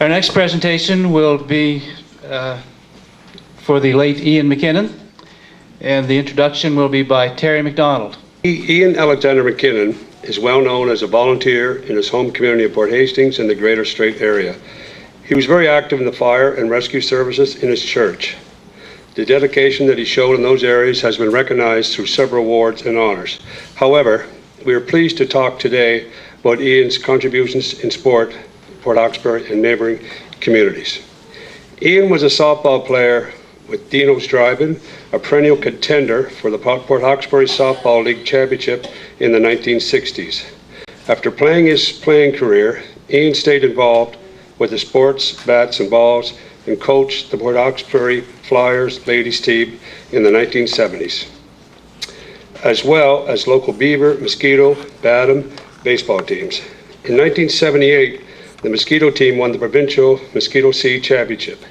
Our next presentation will be for the late Ian MacKinnon, and the introduction will be by Terry MacDonald. Ian Alexander MacKinnon is well known as a volunteer in his home community of Port Hastings and the Greater Strait area. He was very active in the fire and rescue services in his church. The dedication that he showed in those areas has been recognized through several awards and honors. However, we are pleased to talk today about Ian's contributions in sport, Port Hawkesbury and neighboring communities. Ian was a softball player with Dino's Drive-In, a perennial contender for the Port Hawkesbury Softball League Championship in the 1960s. After playing his playing career, Ian stayed involved with the sports, bats and balls, and coached the Port Hawkesbury Flyers ladies team in the 1970s, as well as local Beaver, Mosquito, Batham baseball teams. In 1978, the Mosquito team won the Provincial Mosquito C Championship.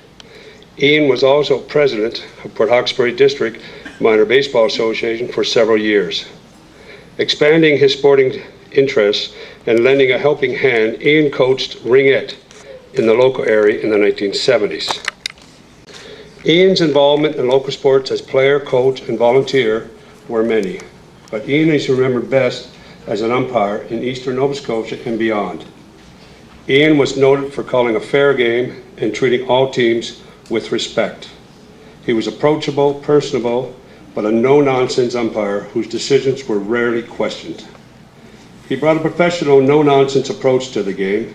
Ian was also president of Port Hawkesbury District Minor Baseball Association for several years. Expanding his sporting interests and lending a helping hand, Ian coached ringette in the local area in the 1970s. Ian's involvement in local sports as player, coach, and volunteer were many, but Ian is remembered best as an umpire in eastern Nova Scotia and beyond. Ian was noted for calling a fair game and treating all teams with respect. He was approachable, personable, but a no-nonsense umpire whose decisions were rarely questioned. He brought a professional, no-nonsense approach to the game.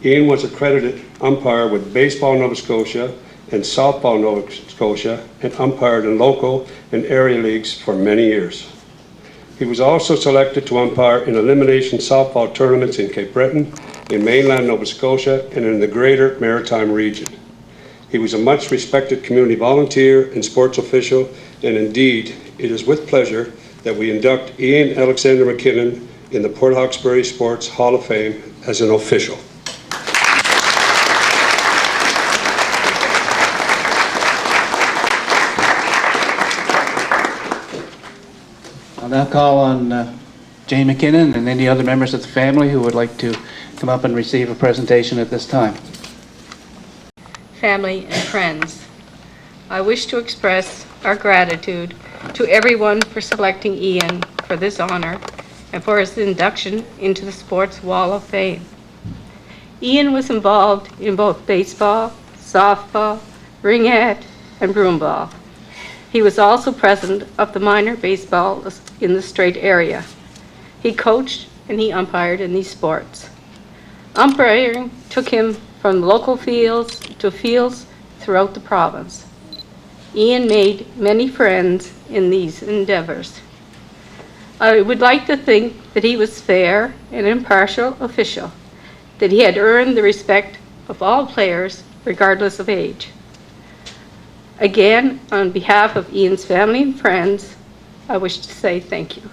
Ian was accredited umpire with Baseball Nova Scotia and Softball Nova Scotia and umpired in local and area leagues for many years. He was also selected to umpire in elimination softball tournaments in Cape Breton, in mainland Nova Scotia, and in the greater maritime region. He was a much respected community volunteer and sports official, and indeed, it is with pleasure that we induct Ian Alexander MacKinnon in the Port Hawkesbury Sports Hall of Fame as an official. I'll now call on Jane MacKinnon and any other members of the family who would like to come up and receive a presentation at this time. Family and friends, I wish to express our gratitude to everyone for selecting Ian for this honor and for his induction into the Sports Wall of Fame. Ian was involved in both baseball, softball, ringette, and broomball. He was also president of the minor baseball in the Strait area. He coached and he umpired in these sports. Umpiring took him from local fields to fields throughout the province. Ian made many friends in these endeavors. I would like to think that he was fair and impartial official, that he had earned the respect of all players regardless of age. Again, on behalf of Ian's family and friends, I wish to say thank you.